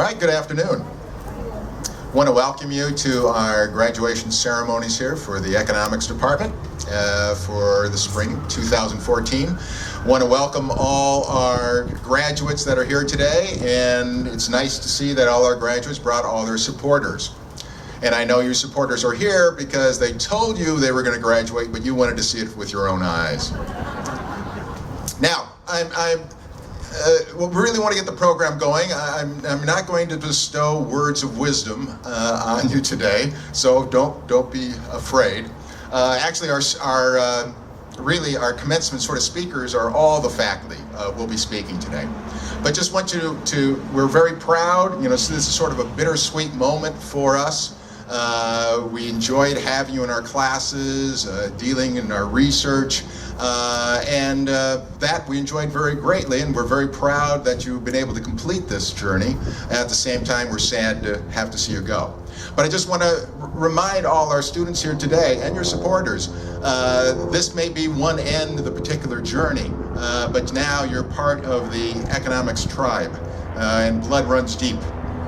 All right, good afternoon. I want to welcome you to our graduation ceremonies here for the Economics Department for the spring 2014. I want to welcome all our graduates that are here today, and it's nice to see that all our graduates brought all their supporters. And I know your supporters are here because they told you they were going to graduate, but you wanted to see it with your own eyes. Now, we really want to get the program going. I'm not going to bestow words of wisdom on you today, so don't be afraid. Actually, our commencement sort of speakers are all the faculty will be speaking today. But just want you to, we're very proud. So this is sort of a bittersweet moment for us. We enjoyed having you in our classes, dealing in our research, and that we enjoyed very greatly, and we're very proud that you've been able to complete this journey. At the same time, we're sad to have to see you go. But I just want to remind all our students here today and your supporters, this may be one end of the particular journey, but now you're part of the economics tribe, and blood runs deep.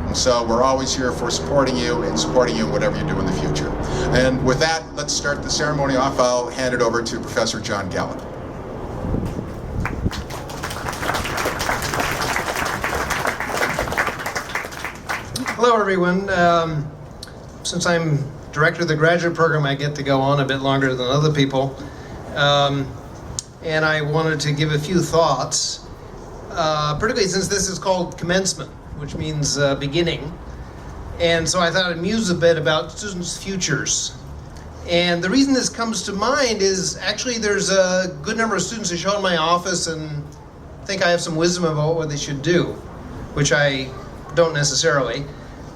And so we're always here for supporting you and supporting you in whatever you do in the future. And with that, let's start the ceremony off. I'll hand it over to Professor John Gallup. Hello, everyone. Since I'm director of the graduate program, I get to go on a bit longer than other people. And I wanted to give a few thoughts, particularly since this is called commencement, which means beginning. And so I thought I'd muse a bit about students' futures. And the reason this comes to mind is actually there's a good number of students who show up in my office and think I have some wisdom about what they should do, which I don't necessarily.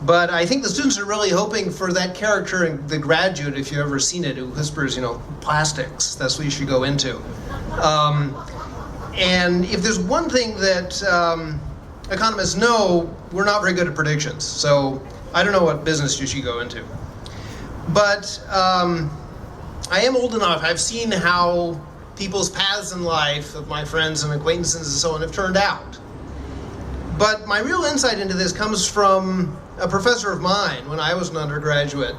But I think the students are really hoping for that character in the graduate, if you've ever seen it, who whispers, plastics, that's what you should go into. And if there's one thing that economists know, we're not very good at predictions. So I don't know what business you should go into. But I am old enough, I've seen how people's paths in life of my friends and acquaintances and so on have turned out. But my real insight into this comes from a professor of mine when I was an undergraduate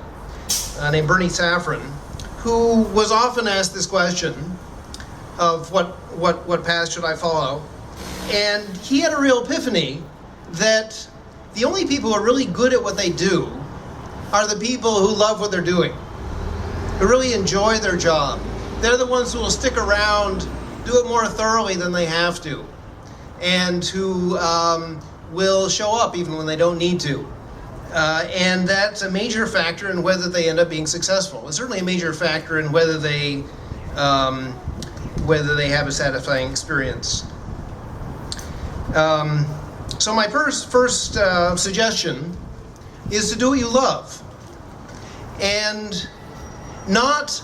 named Bernie Safran, who was often asked this question of what path should I follow? And he had a real epiphany that the only people who are really good at what they do are the people who love what they're doing, who really enjoy their job. They're the ones who will stick around, do it more thoroughly than they have to, and who will show up even when they don't need to. And that's a major factor in whether they end up being successful. It's certainly a major factor in whether they have a satisfying experience. So my first suggestion is to do what you love, and not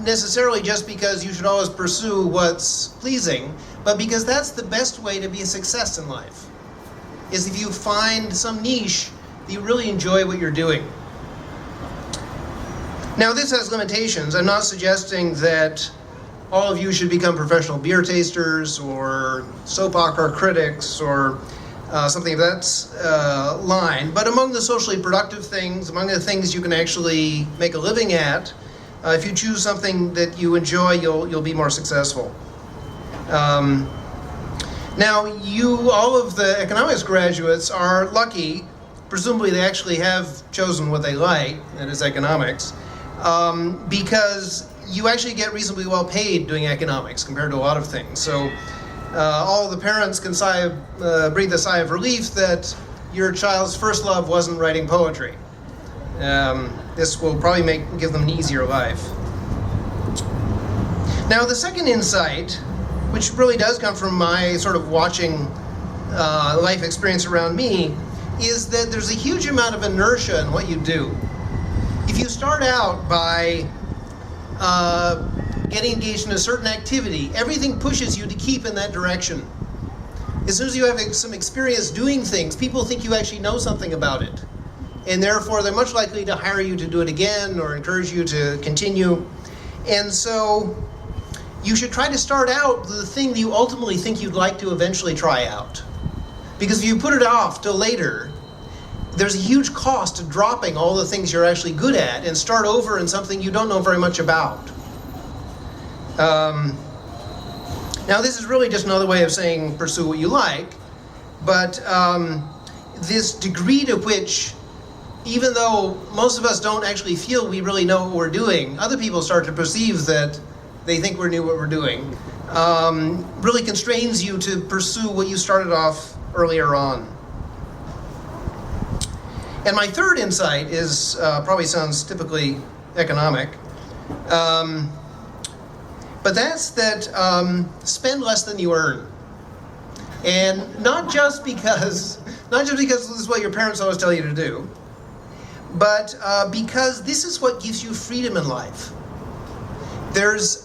necessarily just because you should always pursue what's pleasing, but because that's the best way to be a success in life, is if you find some niche that you really enjoy what you're doing. Now this has limitations. I'm not suggesting that all of you should become professional beer tasters or soap opera critics or something of that line. But among the socially productive things, among the things you can actually make a living at, if you choose something that you enjoy, you'll be more successful. Now, all of the economics graduates are lucky. Presumably they actually have chosen what they like, that is economics, because you actually get reasonably well paid doing economics compared to a lot of things. So all the parents can breathe a sigh of relief that your child's first love wasn't writing poetry. This will probably give them an easier life. Now the second insight, which really does come from my sort of watching life experience around me, is that there's a huge amount of inertia in what you do. If you start out by getting engaged in a certain activity, everything pushes you to keep in that direction. As soon as you have some experience doing things, people think you actually know something about it. And therefore, they're much likely to hire you to do it again or encourage you to continue. And so you should try to start out the thing that you ultimately think you'd like to eventually try out. Because if you put it off till later, there's a huge cost to dropping all the things you're actually good at and start over in something you don't know very much about. Now this is really just another way of saying pursue what you like, but this degree to which, even though most of us don't actually feel we really know what we're doing, other people start to perceive that they think we knew what we're doing, really constrains you to pursue what you started off earlier on. And my third insight is, probably sounds typically economic, but that's that spend less than you earn. And not just because this is what your parents always tell you to do, but because this is what gives you freedom in life. There's,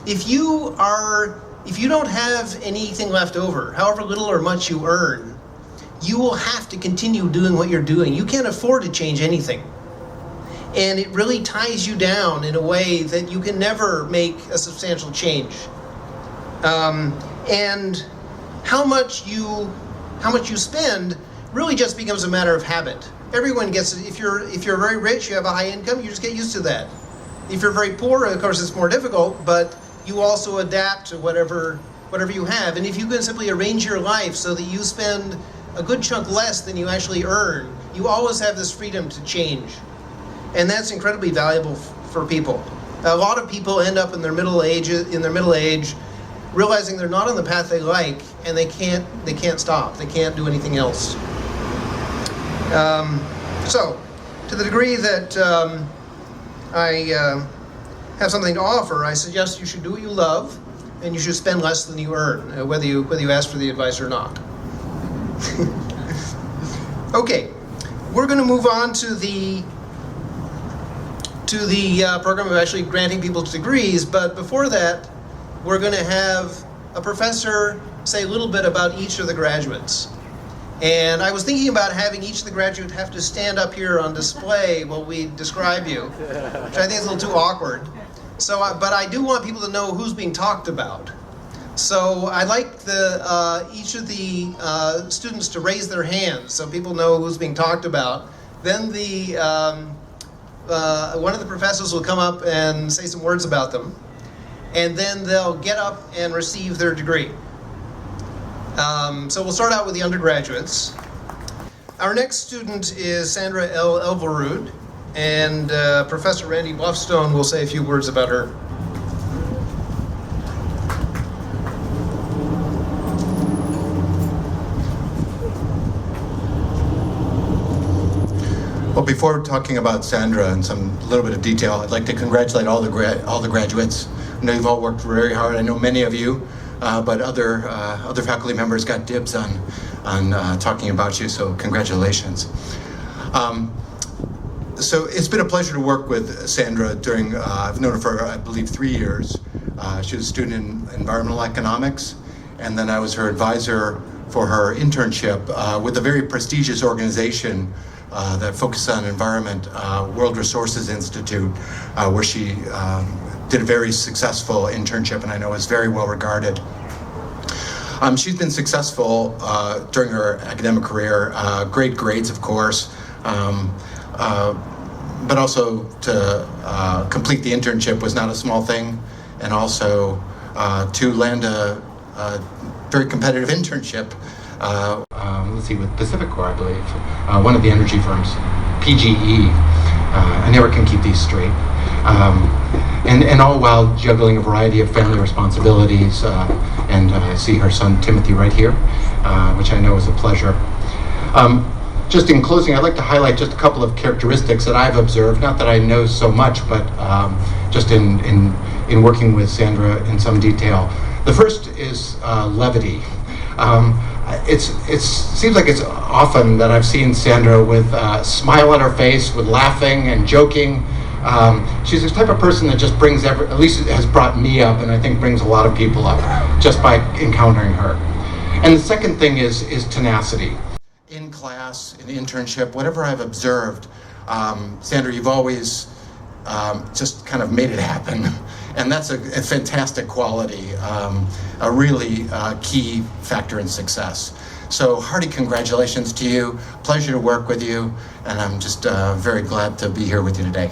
if you don't have anything left over, however little or much you earn, you will have to continue doing what you're doing. You can't afford to change anything. And it really ties you down in a way that you can never make a substantial change. And how much you spend really just becomes a matter of habit. Everyone gets it. If you're very rich, you have a high income, you just get used to that. If you're very poor, of course, it's more difficult, but you also adapt to whatever you have. And if you can simply arrange your life so that you spend a good chunk less than you actually earn, you always have this freedom to change. And that's incredibly valuable for people. A lot of people end up in their middle age, realizing they're not on the path they like, and they can't stop. They can't do anything else. So, to the degree that I have something to offer, I suggest you should do what you love, and you should spend less than you earn, whether you ask for the advice or not. Okay, we're going to move on to the program of actually granting people degrees, but before that, we're going to have a professor say a little bit about each of the graduates. And I was thinking about having each of the graduates have to stand up here on display while we describe you, which I think is a little too awkward. So, but I do want people to know who's being talked about. So I'd like each of the students to raise their hands so people know who's being talked about. Then one of the professors will come up and say some words about them, and then they'll get up and receive their degree. So we'll start out with the undergraduates. Our next student is Sandra L. Elverud, and Professor Randy Bluffstone will say a few words about her. Well, before talking about Sandra in some little bit of detail, I'd like to congratulate all the graduates. I know you've all worked very hard. I know many of you, but other faculty members got dibs on talking about you. So congratulations. So it's been a pleasure to work with Sandra during. I've known her for I believe 3 years. She was a student in environmental economics, and then I was her advisor for her internship with a very prestigious organization that focuses on environment, World Resources Institute, where she did a very successful internship, and I know is very well regarded. She's been successful during her academic career, great grades, of course, but also to complete the internship was not a small thing, and also to land a very competitive internship. Let's see, with Pacificor, I believe, one of the energy firms, PGE. I never can keep these straight. And all while juggling a variety of family responsibilities. And I see her son Timothy right here, which I know is a pleasure. Just in closing, I'd like to highlight just a couple of characteristics that I've observed, not that I know so much, but just in working with Sandra in some detail. The first is levity. It seems like it's often that I've seen Sandra with a smile on her face, with laughing and joking. She's the type of person that just brings at least has brought me up, and I think brings a lot of people up just by encountering her. And the second thing is tenacity. In class, in internship, whatever I've observed, Sandra, you've always just kind of made it happen. And that's a fantastic quality, a really key factor in success. So hearty congratulations to you. Pleasure to work with you, and I'm just very glad to be here with you today.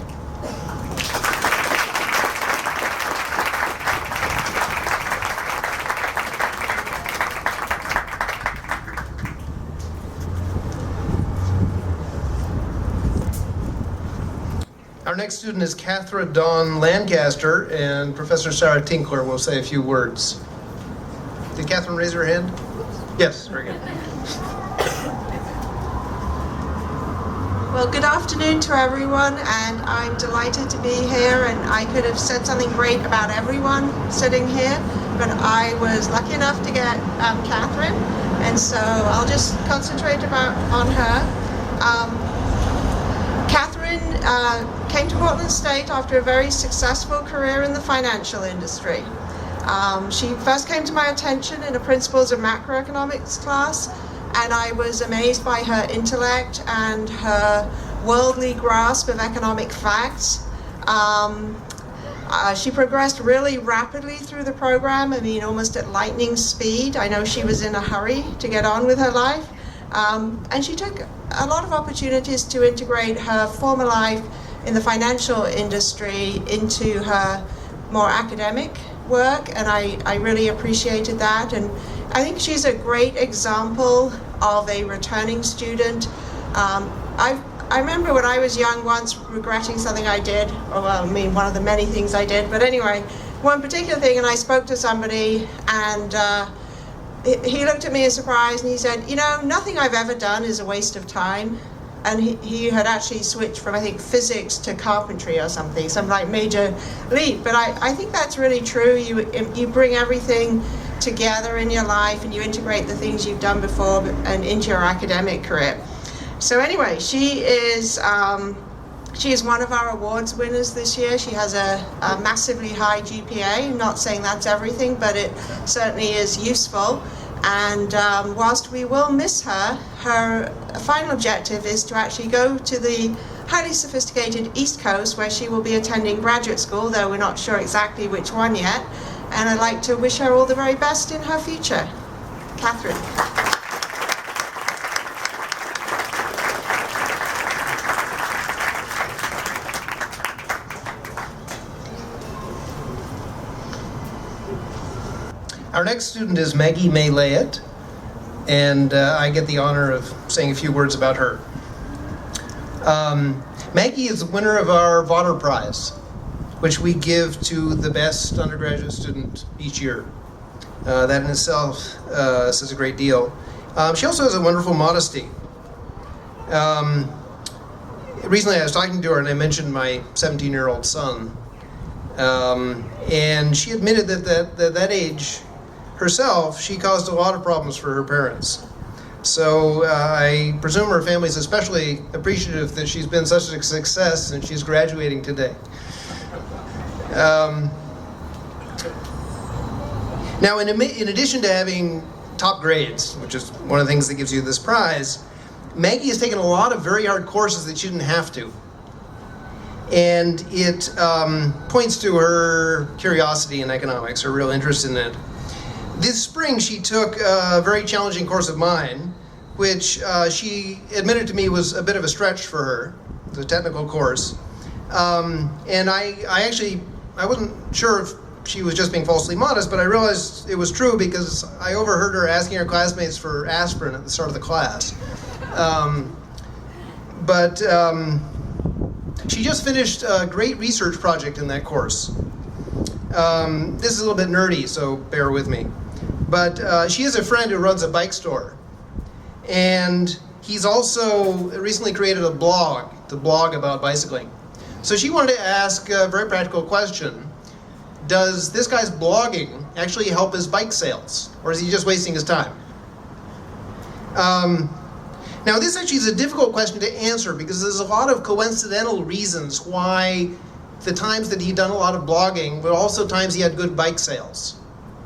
Our next student is Catherine Dawn Lancaster, and Professor Sarah Tinkler will say a few words. Did Catherine raise her hand? Yes, very good. Well, good afternoon to everyone, and I'm delighted to be here, and I could have said something great about everyone sitting here, but I was lucky enough to get Catherine, and so I'll just concentrate on her. Catherine came to Portland State after a very successful career in the financial industry. She first came to my attention in a Principles of Macroeconomics class, and I was amazed by her intellect and her worldly grasp of economic facts. She progressed really rapidly through the program, I mean almost at lightning speed. I know she was in a hurry to get on with her life. And she took a lot of opportunities to integrate her former life in the financial industry into her more academic work, and I really appreciated that. And I think she's a great example of a returning student. I remember when I was young once regretting something I did, or well, I mean one of the many things I did, but anyway, one particular thing, and I spoke to somebody, and he looked at me in surprise and he said, you know, nothing I've ever done is a waste of time. And he had actually switched from, I think, physics to carpentry or something, some like major leap. But I think that's really true. You bring everything together in your life and you integrate the things you've done before and into your academic career. So anyway, she is one of our awards winners this year. She has a massively high GPA. I'm not saying that's everything, but it certainly is useful. And whilst we will miss her, her final objective is to actually go to the highly sophisticated East Coast, where she will be attending graduate school, though we're not sure exactly which one yet. And I'd like to wish her all the very best in her future. Catherine. Our next student is Maggie May Layett, and I get the honor of saying a few words about her. Maggie is the winner of our Vaughter Prize, which we give to the best undergraduate student each year. That in itself says a great deal. She also has a wonderful modesty. Recently I was talking to her and I mentioned my 17-year-old son. And she admitted that that age, herself, she caused a lot of problems for her parents. So I presume her family is especially appreciative that she's been such a success and she's graduating today. Now, in addition to having top grades, which is one of the things that gives you this prize, Maggie has taken a lot of very hard courses that she didn't have to. And it points to her curiosity in economics, her real interest in it. This spring, she took a very challenging course of mine, which she admitted to me was a bit of a stretch for her. It's a technical course. And I wasn't sure if she was just being falsely modest, but I realized it was true because I overheard her asking her classmates for aspirin at the start of the class. She just finished a great research project in that course. This is a little bit nerdy, so bear with me. But she has a friend who runs a bike store. And he's also recently created a blog to blog about bicycling. So she wanted to ask a very practical question. Does this guy's blogging actually help his bike sales? Or is he just wasting his time? Now this actually is a difficult question to answer because there's a lot of coincidental reasons why the times that he'd done a lot of blogging, but also times he had good bike sales.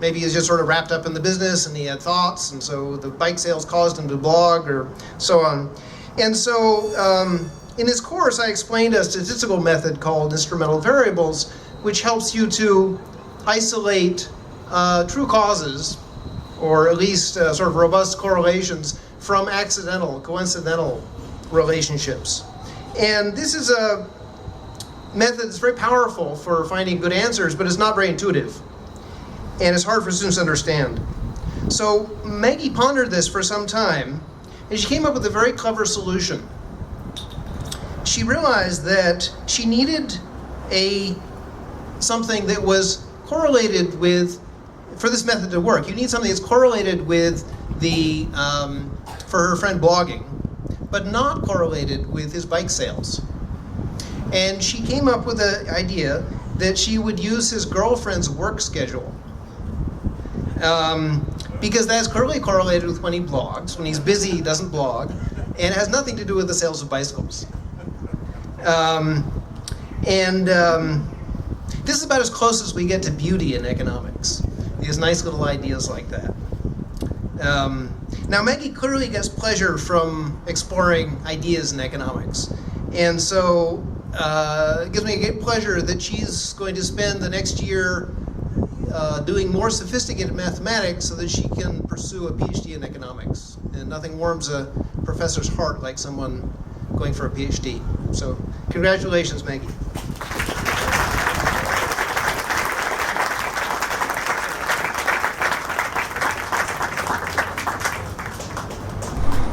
Maybe he was just sort of wrapped up in the business and he had thoughts, and so the bike sales caused him to blog or so on. And so in his course, I explained a statistical method called instrumental variables, which helps you to isolate true causes or at least sort of robust correlations from accidental, coincidental relationships. And this is a method that's very powerful for finding good answers, but it's not very intuitive. And it's hard for students to understand. So Maggie pondered this for some time, and she came up with a very clever solution. She realized that she needed something that was correlated with, for this method to work, you need something that's correlated with for her friend blogging, but not correlated with his bike sales. And she came up with the idea that she would use his girlfriend's work schedule. Because that's clearly correlated with when he blogs. When he's busy, he doesn't blog. And it has nothing to do with the sales of bicycles. This is about as close as we get to beauty in economics. These nice little ideas like that. Now, Maggie clearly gets pleasure from exploring ideas in economics. And so it gives me a great pleasure that she's going to spend the next year doing more sophisticated mathematics so that she can pursue a PhD in economics. And nothing warms a professor's heart like someone going for a PhD. So congratulations, Maggie.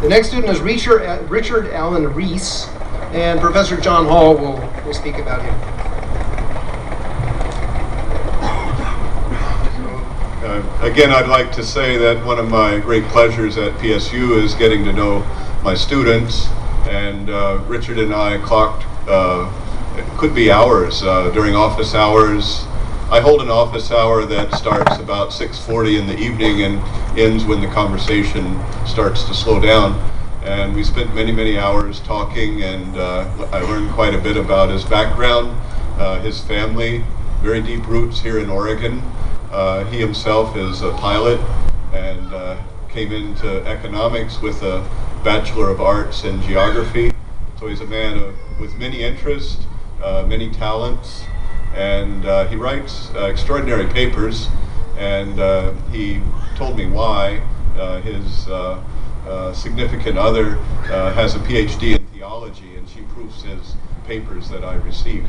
The next student is Richard Allen Reese, and Professor John Hall will speak about him. Again, I'd like to say that one of my great pleasures at PSU is getting to know my students, and Richard and I clocked, it could be hours during office hours. I hold an office hour that starts about 6:40 in the evening and ends when the conversation starts to slow down. And we spent many, many hours talking, and I learned quite a bit about his background, his family, very deep roots here in Oregon. He himself is a pilot and came into economics with a Bachelor of Arts in Geography. So he's a man with many interests, many talents, and he writes extraordinary papers, and he told me why his significant other has a PhD in theology, and she proofs his papers that I receive.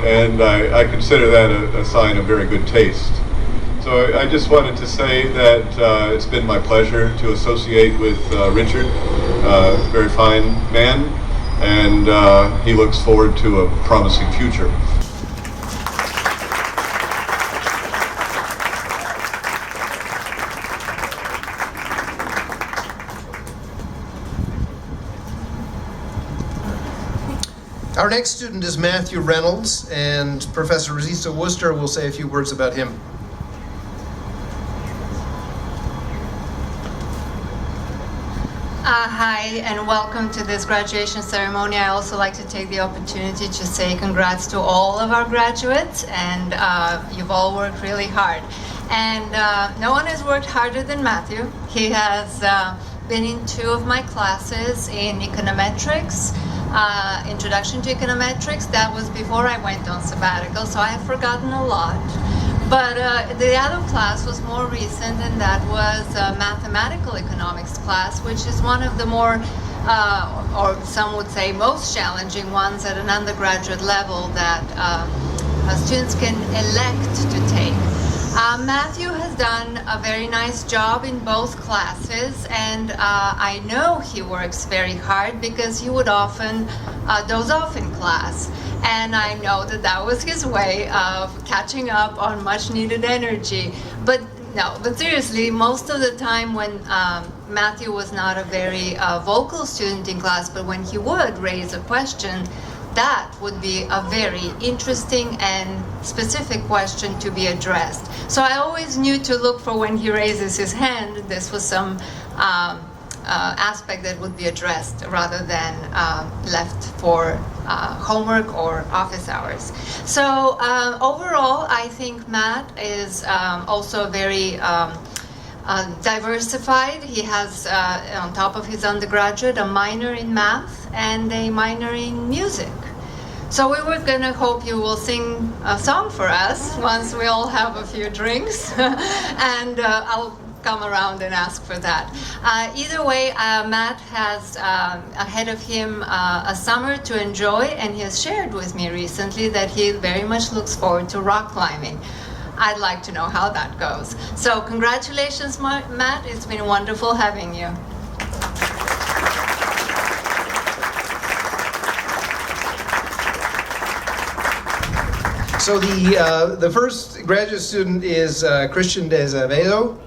And I consider that a sign of very good taste. So I just wanted to say that it's been my pleasure to associate with Richard, very fine man, and he looks forward to a promising future. Our next student is Matthew Reynolds, and Professor Rosita Worcester will say a few words about him. Hi, and welcome to this graduation ceremony. I also like to take the opportunity to say congrats to all of our graduates, and you've all worked really hard. And no one has worked harder than Matthew. He has been in 2 of my classes in econometrics, Introduction to Econometrics. That was before I went on sabbatical, so I have forgotten a lot. But the other class was more recent, and that was a mathematical economics class, which is one of the more, or some would say most challenging ones at an undergraduate level that students can elect to take. Matthew has done a very nice job in both classes, and I know he works very hard because he would often doze off in class. And I know that that was his way of catching up on much needed energy. But seriously, most of the time when Matthew was not a very vocal student in class, but when he would raise a question, that would be a very interesting and specific question to be addressed. So I always knew to look for when he raises his hand, this was some aspect that would be addressed rather than left for homework or office hours. So overall, I think Matt is also very diversified. He has, on top of his undergraduate, a minor in math and a minor in music. So we were gonna hope you will sing a song for us once we all have a few drinks, and I'll come around and ask for that. Either way, Matt has ahead of him a summer to enjoy, and he has shared with me recently that he very much looks forward to rock climbing. I'd like to know how that goes. So congratulations, Matt. It's been wonderful having you. So the first graduate student is Christian de Azevedo,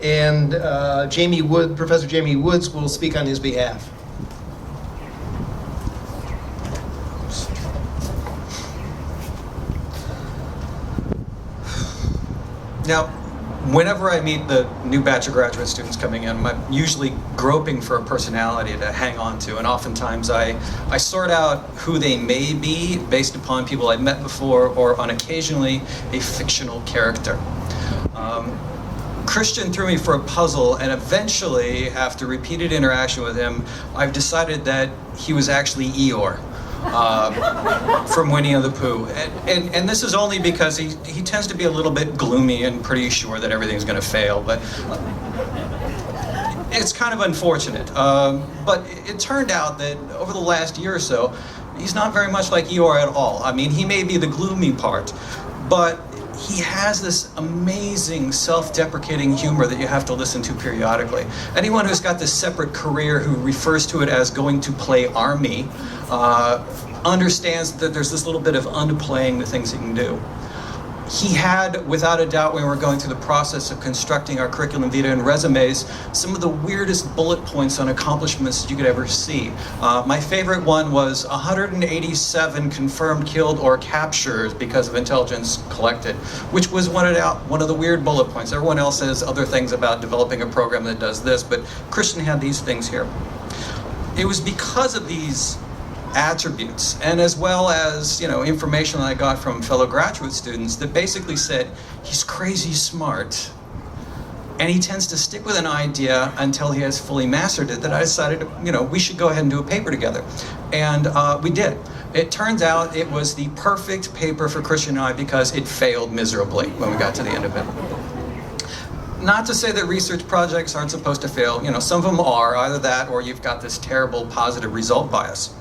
and Professor Jamie Woods will speak on his behalf. Now, whenever I meet the new batch of graduate students coming in, I'm usually groping for a personality to hang on to, and oftentimes I sort out who they may be based upon people I've met before, or on occasionally a fictional character. Christian threw me for a puzzle, and eventually, after repeated interaction with him, I've decided that he was actually Eeyore. From Winnie the Pooh. And this is only because he tends to be a little bit gloomy and pretty sure that everything's going to fail, but it's kind of unfortunate. But it turned out that over the last year or so, he's not very much like Eeyore at all. I mean, he may be the gloomy part, but he has this amazing self-deprecating humor that you have to listen to periodically. Anyone who's got this separate career who refers to it as going to play army understands that there's this little bit of underplaying the things he can do. He had, without a doubt, when we were going through the process of constructing our curriculum vitae and resumes, some of the weirdest bullet points on accomplishments you could ever see. My favorite one was 187 confirmed killed or captured because of intelligence collected, which was one of the weird bullet points. Everyone else says other things about developing a program that does this, but Christian had these things here. It was because of these attributes, and as well as, information that I got from fellow graduate students that basically said he's crazy smart and he tends to stick with an idea until he has fully mastered it, that I decided, we should go ahead and do a paper together. And we did. It turns out it was the perfect paper for Christian and I because it failed miserably when we got to the end of it. Not to say that research projects aren't supposed to fail. Some of them are, either that or you've got this terrible positive result bias.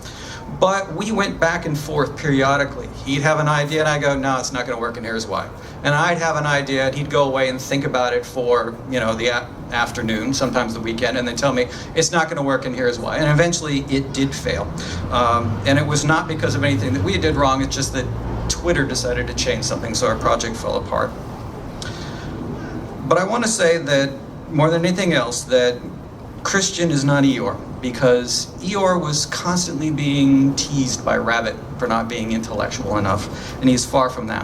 But we went back and forth periodically. He'd have an idea and I go, no, it's not going to work, and here's why. And I'd have an idea and he'd go away and think about it for, the afternoon, sometimes the weekend, and then tell me it's not going to work and here's why. And eventually it did fail. And it was not because of anything that we did wrong, it's just that Twitter decided to change something, so our project fell apart. But I want to say that, more than anything else, that Christian is not Eeyore, because Eeyore was constantly being teased by Rabbit for not being intellectual enough, and he's far from that.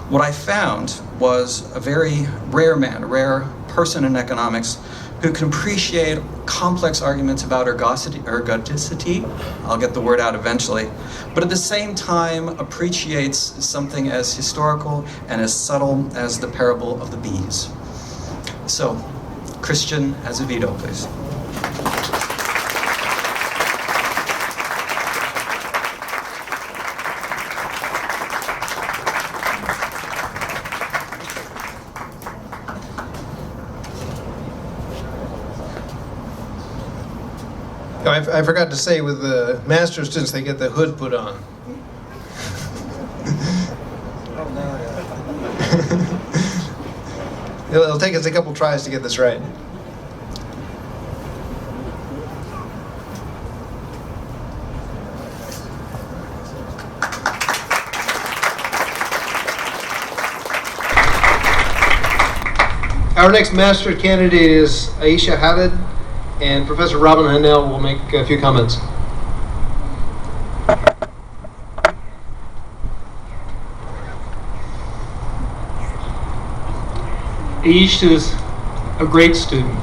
What I found was a very rare man, a rare person in economics, who can appreciate complex arguments about ergodicity, I'll get the word out eventually, but at the same time appreciates something as historical and as subtle as the parable of the bees. So, Christian Azevedo, please. I forgot to say, with the master's students, they get the hood put on. It'll take us a couple tries to get this right. Our next master candidate is Aisha Halid, and Professor Robin Hanel will make a few comments. Aisha is a great student.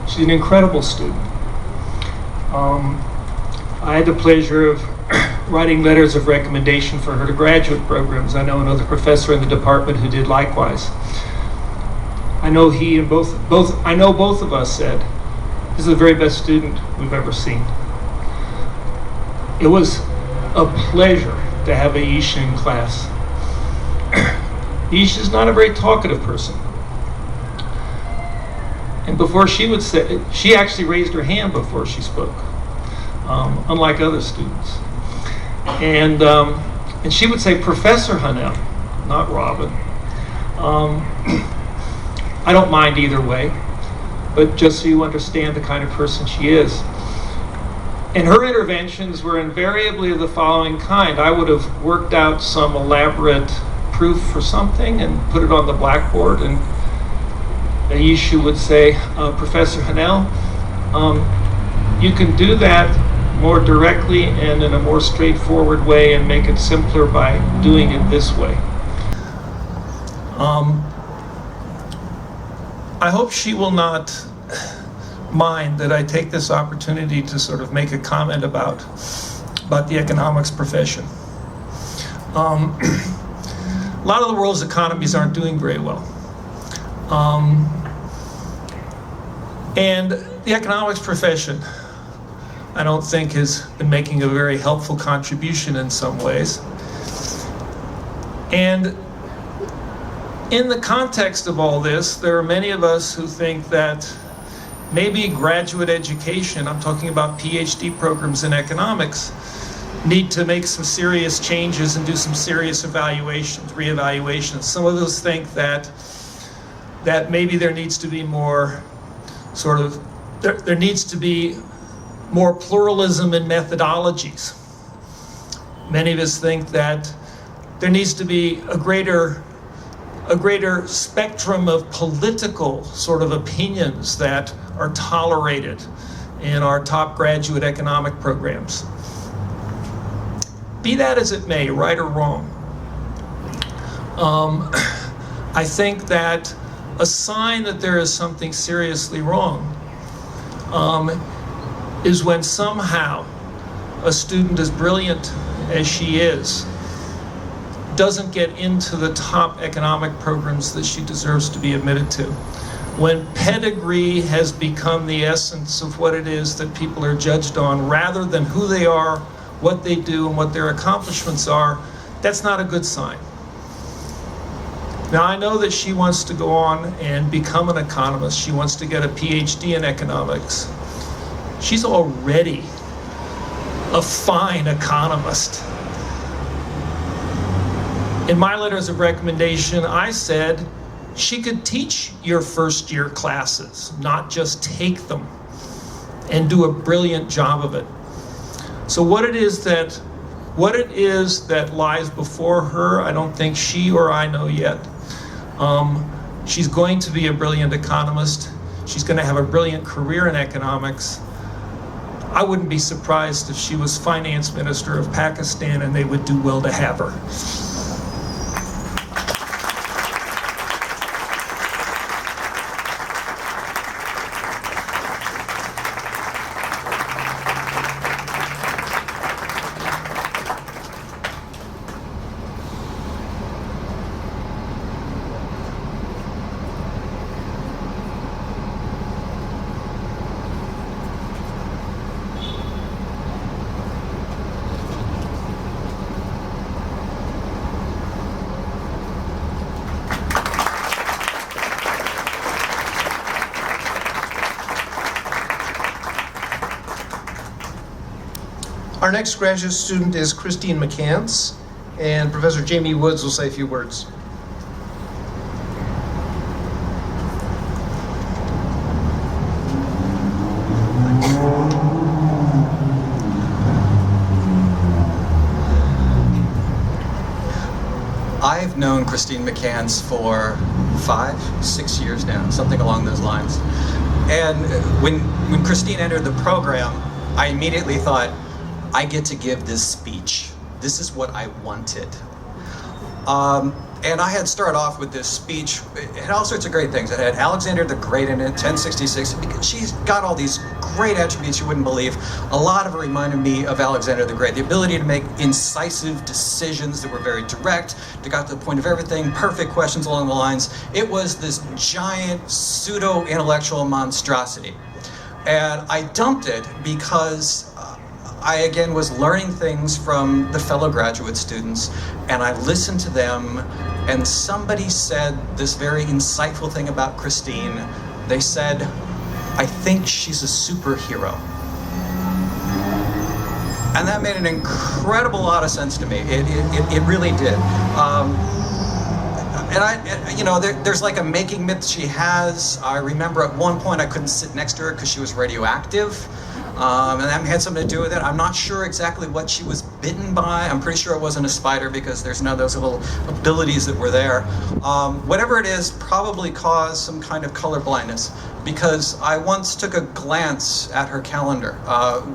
She's an incredible student. I had the pleasure of writing letters of recommendation for her to graduate programs. I know another professor in the department who did likewise. I know both of us said, this is the very best student we've ever seen. It was a pleasure to have Aisha in class. Aisha's not a very talkative person. And before she would say, she actually raised her hand before she spoke, unlike other students. And she would say, Professor Hunnell, not Robin. I don't mind either way, but just so you understand the kind of person she is. And her interventions were invariably of the following kind. I would have worked out some elaborate proof for something and put it on the blackboard, and Aisha would say, Professor Hunnell, you can do that more directly and in a more straightforward way and make it simpler by doing it this way. I hope she will not mind that I take this opportunity to sort of make a comment about the economics profession. A lot of the world's economies aren't doing very well. And the economics profession, I don't think, has been making a very helpful contribution in some ways. And in the context of all this, there are many of us who think that maybe graduate education, I'm talking about PhD programs in economics, need to make some serious changes and do some serious evaluations, reevaluations. Some of us think that maybe there needs to be more there needs to be more pluralism in methodologies. Many of us think that there needs to be a greater spectrum of political sort of opinions that are tolerated in our top graduate economic programs. Be that as it may, right or wrong, I think that a sign that there is something seriously wrong is when somehow a student as brilliant as she is doesn't get into the top economic programs that she deserves to be admitted to. When pedigree has become the essence of what it is that people are judged on, rather than who they are, what they do, and what their accomplishments are, that's not a good sign. Now, I know that she wants to go on and become an economist. She wants to get a PhD in economics. She's already a fine economist. In my letters of recommendation, I said she could teach your first year classes, not just take them, and do a brilliant job of it. So what it is that lies before her, I don't think she or I know yet. She's going to be a brilliant economist. She's going to have a brilliant career in economics. I wouldn't be surprised if she was finance minister of Pakistan, and they would do well to have her. Our next graduate student is Christine McCants, and Professor Jamie Woods will say a few words. I've known Christine McCants for 5-6 years now, something along those lines. And when Christine entered the program, I immediately thought, I get to give this speech. This is what I wanted. And I had started off with this speech. It had all sorts of great things. It had Alexander the Great in it, 1066. She's got all these great attributes you wouldn't believe. A lot of it reminded me of Alexander the Great. The ability to make incisive decisions that were very direct, that got to the point of everything, perfect questions along the lines. It was this giant pseudo-intellectual monstrosity. And I dumped it because I again was learning things from the fellow graduate students, and I listened to them, and somebody said this very insightful thing about Christine. They said, "I think she's a superhero." And that made an incredible lot of sense to me. It really did. There's like a making myth she has. I remember at one point I couldn't sit next to her because she was radioactive. And that had something to do with it. I'm not sure exactly what she was bitten by. I'm pretty sure it wasn't a spider because there's none of those little abilities that were there. Whatever it is, probably caused some kind of color blindness, because I once took a glance at her calendar,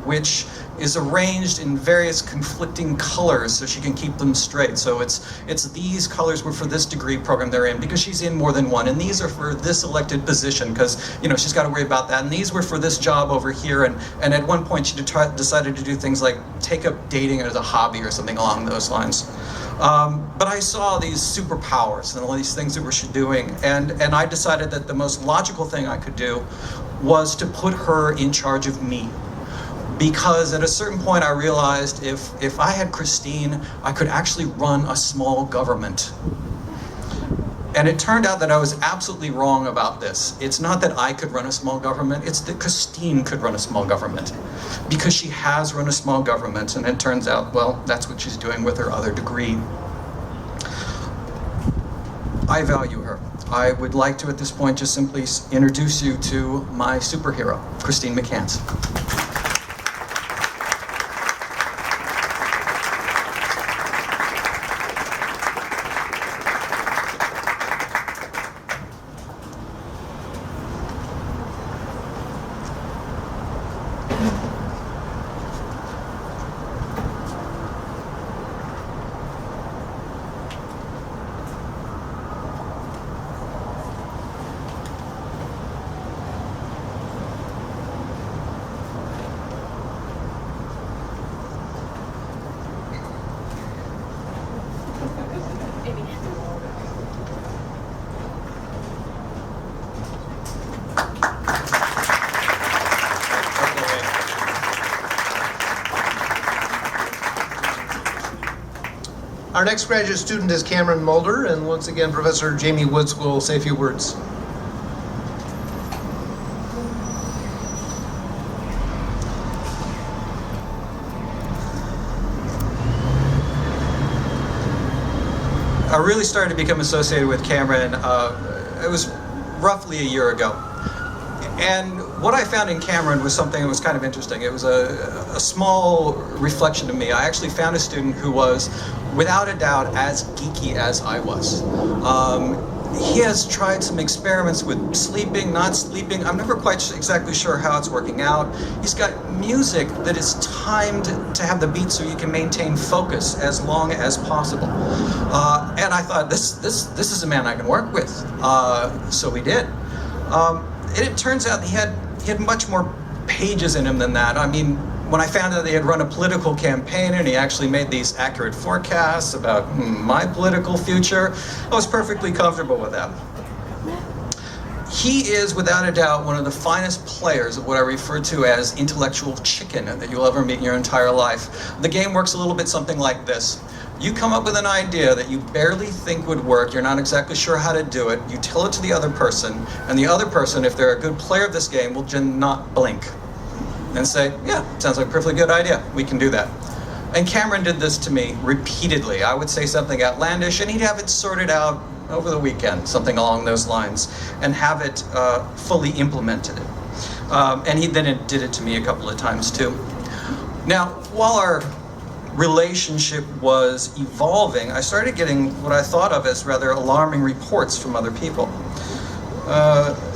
which is arranged in various conflicting colors so she can keep them straight. So it's these colors were for this degree program they're in because she's in more than one, and these are for this elected position because she's got to worry about that, and these were for this job over here, and at one point she decided to do things like take up dating as a hobby or something along those lines. But I saw these superpowers and all these things that we're doing, and I decided that the most logical thing I could do was to put her in charge of me. Because at a certain point I realized if I had Christine, I could actually run a small government. And it turned out that I was absolutely wrong about this. It's not that I could run a small government, it's that Christine could run a small government. Because she has run a small government, and it turns out, well, that's what she's doing with her other degree. I value her. I would like to, at this point, just simply introduce you to my superhero, Christine McCants. Our next graduate student is Cameron Mulder, and once again, Professor Jamie Woods will say a few words. I really started to become associated with Cameron, it was roughly a year ago. And what I found in Cameron was something that was kind of interesting. It was a small reflection of me. I actually found a student who was, without a doubt, as geeky as I was. He has tried some experiments with sleeping, not sleeping. I'm never quite exactly sure how it's working out. He's got music that is timed to have the beat so you can maintain focus as long as possible. And I thought, this is a man I can work with. So we did. And it turns out he had much more pages in him than that. I mean, when I found out they had run a political campaign and he actually made these accurate forecasts about my political future, I was perfectly comfortable with that. He is, without a doubt, one of the finest players of what I refer to as intellectual chicken that you'll ever meet in your entire life. The game works a little bit something like this. You come up with an idea that you barely think would work, you're not exactly sure how to do it, you tell it to the other person, and the other person, if they're a good player of this game, will just not blink and say, yeah, sounds like a perfectly good idea, we can do that. And Cameron did this to me repeatedly. I would say something outlandish, and he'd have it sorted out over the weekend, something along those lines, and have it fully implemented. And he then did it to me a couple of times too. Now, while our relationship was evolving, I started getting what I thought of as rather alarming reports from other people.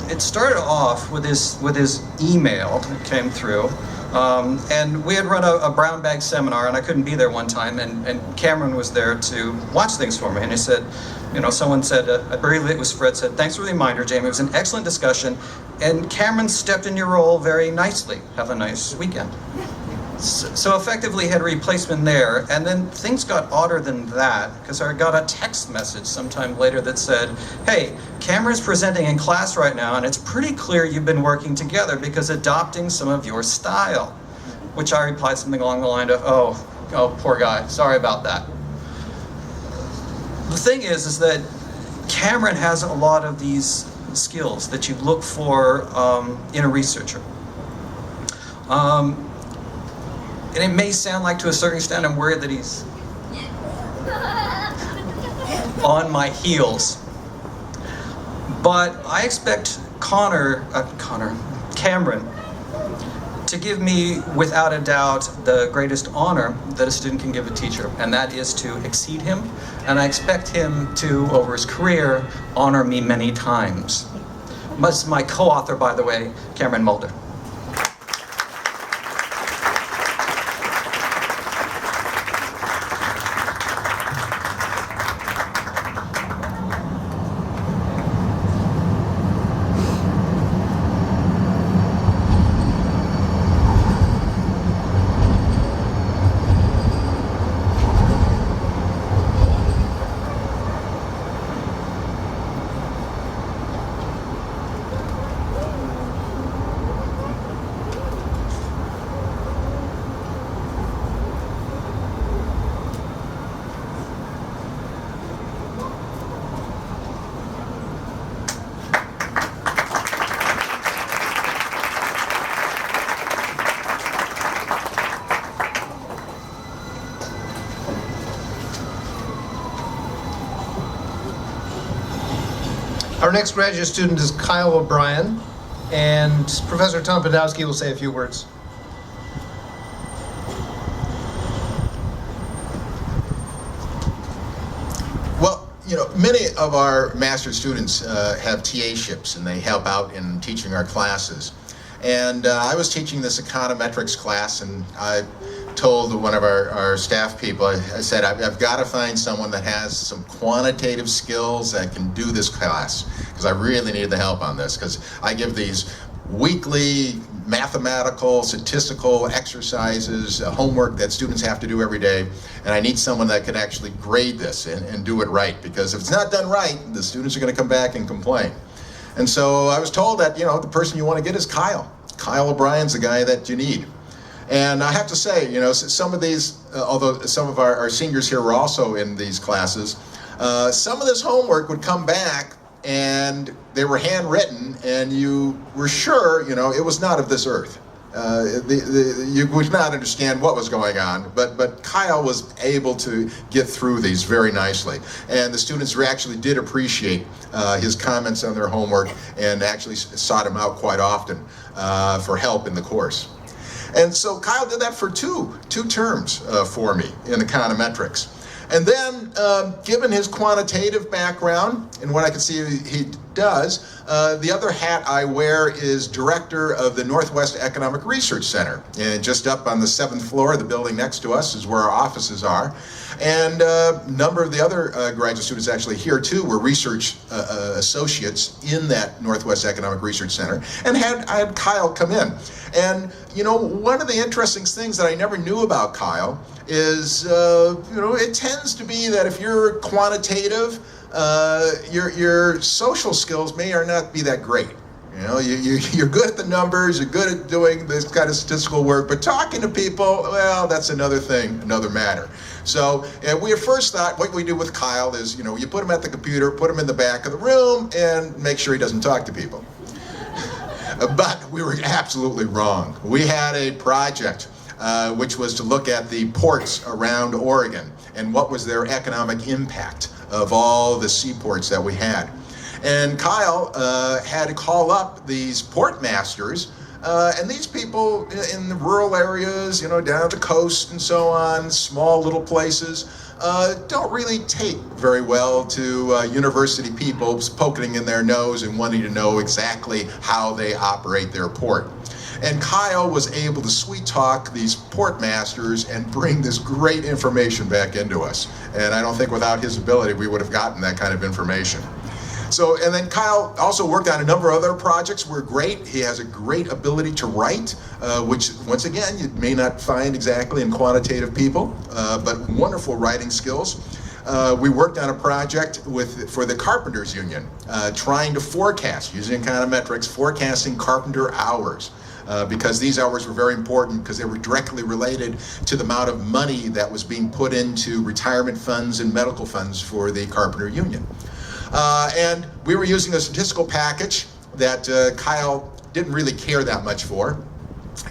It started off with his email that came through, and we had run a brown bag seminar, and I couldn't be there one time, and Cameron was there to watch things for me, and he said, someone said, I believe it was Fred, said, thanks for the reminder, Jamie, it was an excellent discussion, and Cameron stepped in your role very nicely. Have a nice weekend. So effectively had a replacement there, and then things got odder than that, because I got a text message sometime later that said, hey, Cameron's presenting in class right now, and it's pretty clear you've been working together because adopting some of your style. which I replied something along the line of, oh, poor guy, sorry about that. The thing is that Cameron has a lot of these skills that you look for in a researcher. And it may sound like, to a certain extent, I'm worried that he's on my heels. But I expect Cameron, to give me, without a doubt, the greatest honor that a student can give a teacher, and that is to exceed him. And I expect him to, over his career, honor me many times. This is my co-author, by the way, Cameron Mulder. Our next graduate student is Kyle O'Brien, and Professor Tom Potiowsky will say a few words. Well, many of our master's students have TA-ships, and they help out in teaching our classes. And I was teaching this econometrics class, and I told one of our staff people, I said, I've got to find someone that has some quantitative skills that can do this class, because I really need the help on this, because I give these weekly mathematical, statistical exercises, homework that students have to do every day, and I need someone that can actually grade this and do it right, because if it's not done right, the students are going to come back and complain. And so I was told that, the person you want to get is Kyle. Kyle O'Brien's the guy that you need. And I have to say, some of these, although some of our seniors here were also in these classes, some of this homework would come back and they were handwritten, and you were sure, it was not of this earth. You would not understand what was going on, but Kyle was able to get through these very nicely. And the students actually did appreciate his comments on their homework, and actually sought him out quite often for help in the course. And so Kyle did that for two terms for me in econometrics. And then, given his quantitative background and what I can see he does, the other hat I wear is director of the Northwest Economic Research Center. And just up on the 7th floor of the building next to us is where our offices are. And a number of the other graduate students actually here too were research associates in that Northwest Economic Research Center. And I had Kyle come in. And one of the interesting things that I never knew about Kyle is, it tends to be that if you're quantitative, your social skills may or not be that great. You're good at the numbers, you're good at doing this kind of statistical work, but talking to people, well, that's another thing, another matter. So we at first thought what we do with Kyle is, you put him at the computer, put him in the back of the room, and make sure he doesn't talk to people. But we were absolutely wrong. We had a project which was to look at the ports around Oregon and what was their economic impact of all the seaports that we had. And Kyle had to call up these port masters, and these people in the rural areas, down the coast and so on, small little places, don't really take very well to university people poking in their nose and wanting to know exactly how they operate their port. And Kyle was able to sweet talk these port masters and bring this great information back into us. And I don't think without his ability we would have gotten that kind of information. So, and then Kyle also worked on a number of other projects. Were great. He has a great ability to write, which once again you may not find exactly in quantitative people, but wonderful writing skills. We worked on a project for the Carpenters Union, trying to forecast, using econometrics, forecasting carpenter hours. because these hours were very important because they were directly related to the amount of money that was being put into retirement funds and medical funds for the Carpenter Union. And we were using a statistical package that Kyle didn't really care that much for.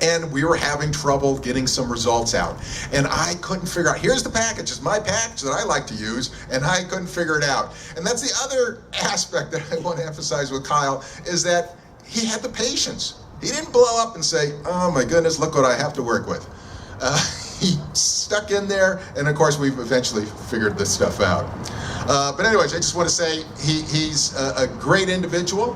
And we were having trouble getting some results out. And I couldn't figure out, here's the package, it's my package that I like to use, and I couldn't figure it out. And that's the other aspect that I want to emphasize with Kyle, is that he had the patience. He didn't blow up and say, oh my goodness, look what I have to work with. He stuck in there, and of course we've eventually figured this stuff out. But anyways, I just want to say he's a great individual,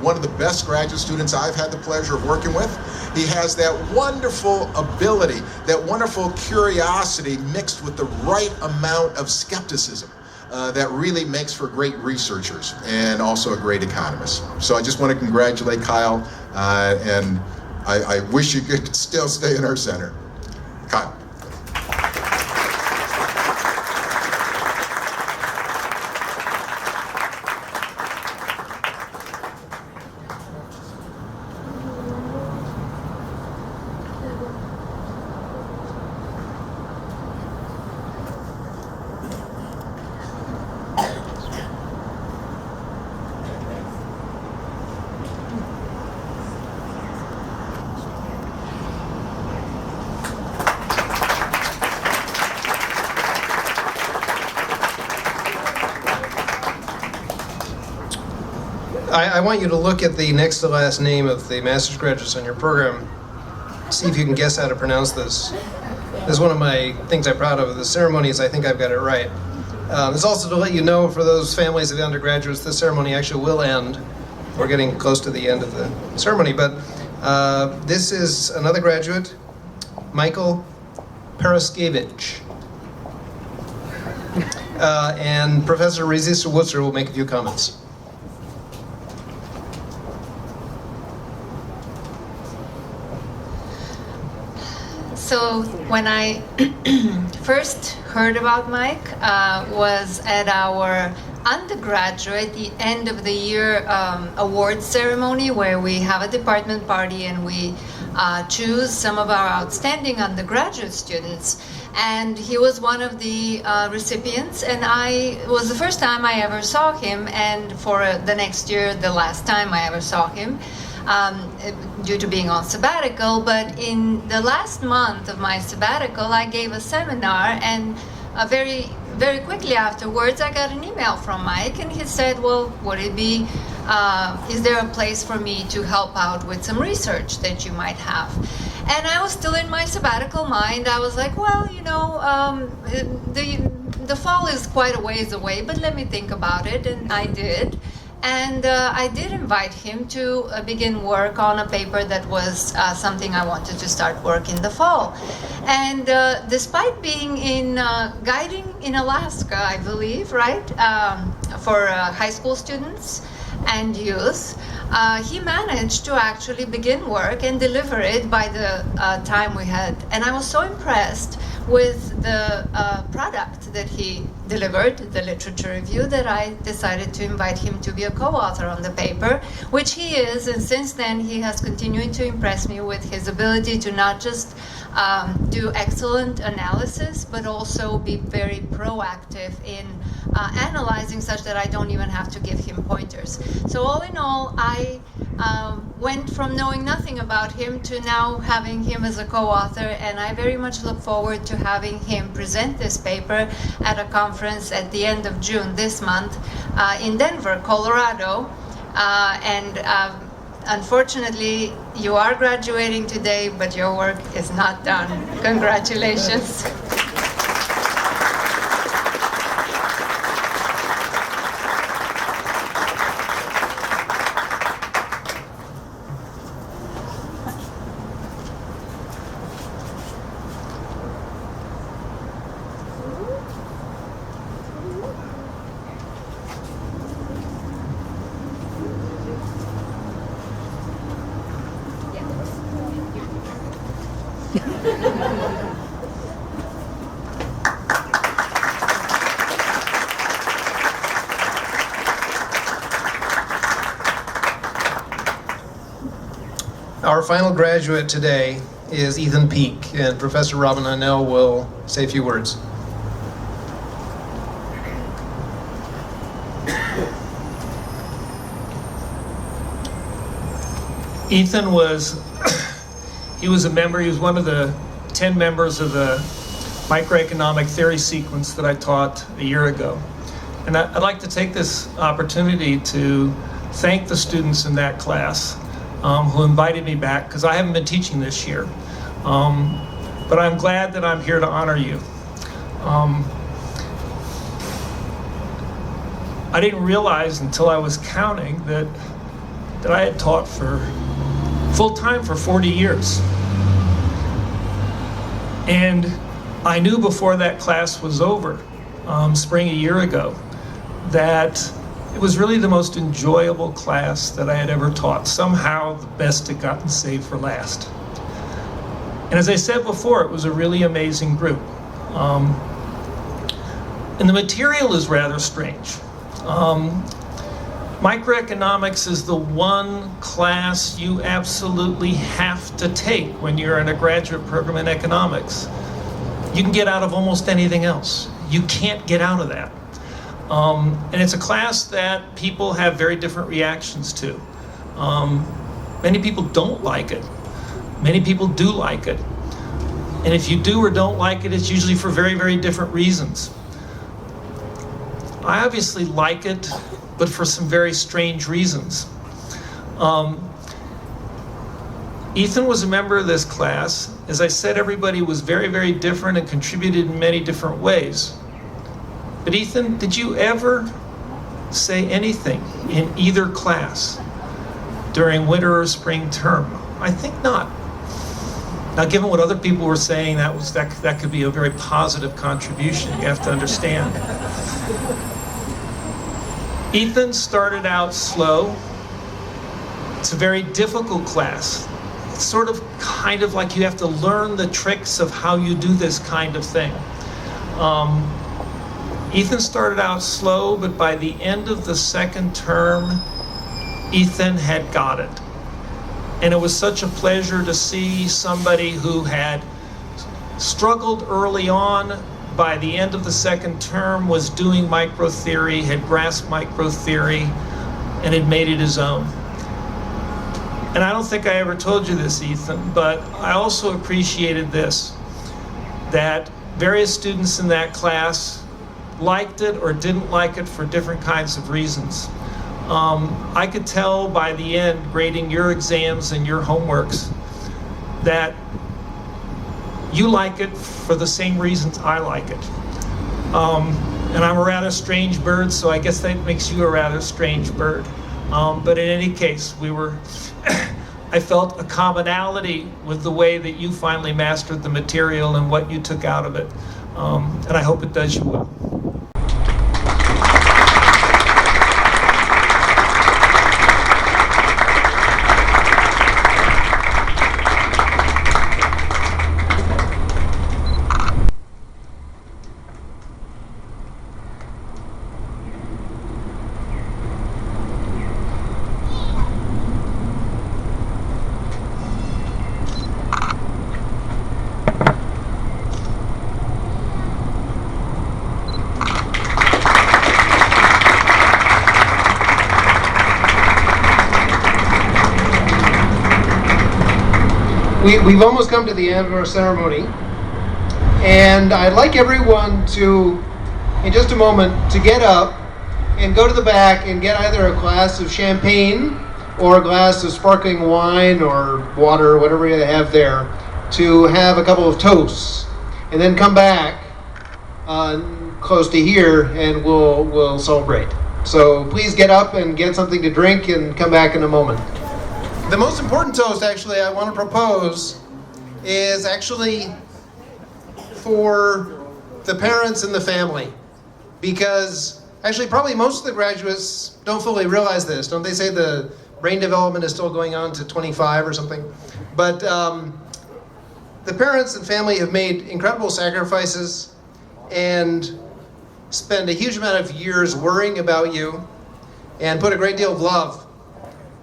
one of the best graduate students I've had the pleasure of working with. He has that wonderful ability, that wonderful curiosity mixed with the right amount of skepticism that really makes for great researchers and also a great economist. So I just want to congratulate Kyle, and I wish you could still stay in our center. Kyle. I want you to look at the next to last name of the master's graduates on your program. See if you can guess how to pronounce this. This is one of my things I'm proud of. The ceremonies, I think I've got it right. It's also to let you know, for those families of the undergraduates, this ceremony actually will end. We're getting close to the end of the ceremony, but this is another graduate, Michael Paraskevich. And Professor Resista Wutzer will make a few comments. So when I first heard about Mike was at our undergraduate, the end of the year awards ceremony, where we have a department party and we choose some of our outstanding undergraduate students. And he was one of the recipients, and it was the first time I ever saw him, and for the next year, the last time I ever saw him. Due to being on sabbatical, but in the last month of my sabbatical, I gave a seminar, and very, very quickly afterwards, I got an email from Mike, and he said, well, would it be, is there a place for me to help out with some research that you might have? And I was still in my sabbatical mind. I was like, well, you know, the fall is quite a ways away, but let me think about it, and I did. And I did invite him to begin work on a paper that was something I wanted to start work in the fall. And despite being in guiding in Alaska, I believe, right, for high school students and youth, he managed to actually begin work and deliver it by the time we had. And I was so impressed with the product that he delivered, the literature review, that I decided to invite him to be a co-author on the paper, which he is, and since then he has continued to impress me with his ability to not just do excellent analysis, but also be very proactive in analyzing such that I don't even have to give him pointers. So all in all, I went from knowing nothing about him to now having him as a co-author, and I very much look forward to having him present this paper at a conference at the end of June this month in Denver, Colorado. Unfortunately, you are graduating today, but your work is not done. Congratulations. Our final graduate today is Ethan Peak, and Professor Robin Hunnell will say a few words. Ethan was a member, he was one of the 10 members of the microeconomic theory sequence that I taught a year ago. And I'd like to take this opportunity to thank the students in that class who invited me back, because I haven't been teaching this year. But I'm glad that I'm here to honor you. I didn't realize until I was counting that I had taught for full-time for 40 years. And I knew before that class was over, spring a year ago, that it was really the most enjoyable class that I had ever taught. Somehow the best had gotten saved for last. And as I said before, it was a really amazing group. And the material is rather strange. Microeconomics is the one class you absolutely have to take when you're in a graduate program in economics. You can get out of almost anything else. You can't get out of that. And it's a class that people have very different reactions to. Many people don't like it. Many people do like it. And if you do or don't like it, it's usually for very, very different reasons. I obviously like it, but for some very strange reasons. Ethan was a member of this class. As I said, everybody was very, very different and contributed in many different ways. But Ethan, did you ever say anything in either class during winter or spring term? I think not. Now, given what other people were saying, that could be a very positive contribution. You have to understand. Ethan started out slow. It's a very difficult class. It's sort of kind of like you have to learn the tricks of how you do this kind of thing. Ethan started out slow, but by the end of the second term, Ethan had got it. And it was such a pleasure to see somebody who had struggled early on, by the end of the second term was doing microtheory, had grasped microtheory, and had made it his own. And I don't think I ever told you this, Ethan, but I also appreciated this, that various students in that class liked it or didn't like it for different kinds of reasons. I could tell by the end, grading your exams and your homeworks, that you like it for the same reasons I like it. And I'm a rather strange bird, so I guess that makes you a rather strange bird. But in any case, I felt a commonality with the way that you finally mastered the material and what you took out of it. And I hope it does you well. We've almost come to the end of our ceremony, and I'd like everyone to, in just a moment, to get up and go to the back and get either a glass of champagne or a glass of sparkling wine or water, or whatever you have there, to have a couple of toasts, and then come back close to here and we'll celebrate. So please get up and get something to drink and come back in a moment. The most important toast, actually, I want to propose is actually for the parents and the family. Because actually, probably most of the graduates don't fully realize this. Don't they say the brain development is still going on to 25 or something? But the parents and family have made incredible sacrifices and spend a huge amount of years worrying about you and put a great deal of love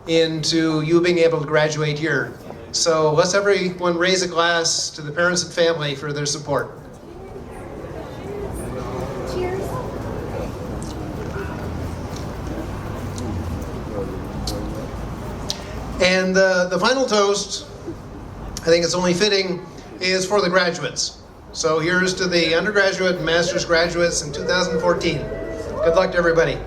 into you being able to graduate here. So let's everyone raise a glass to the parents and family for their support. Cheers. And the final toast, I think it's only fitting, is for the graduates. So here's to the undergraduate and master's graduates in 2014. Good luck to everybody.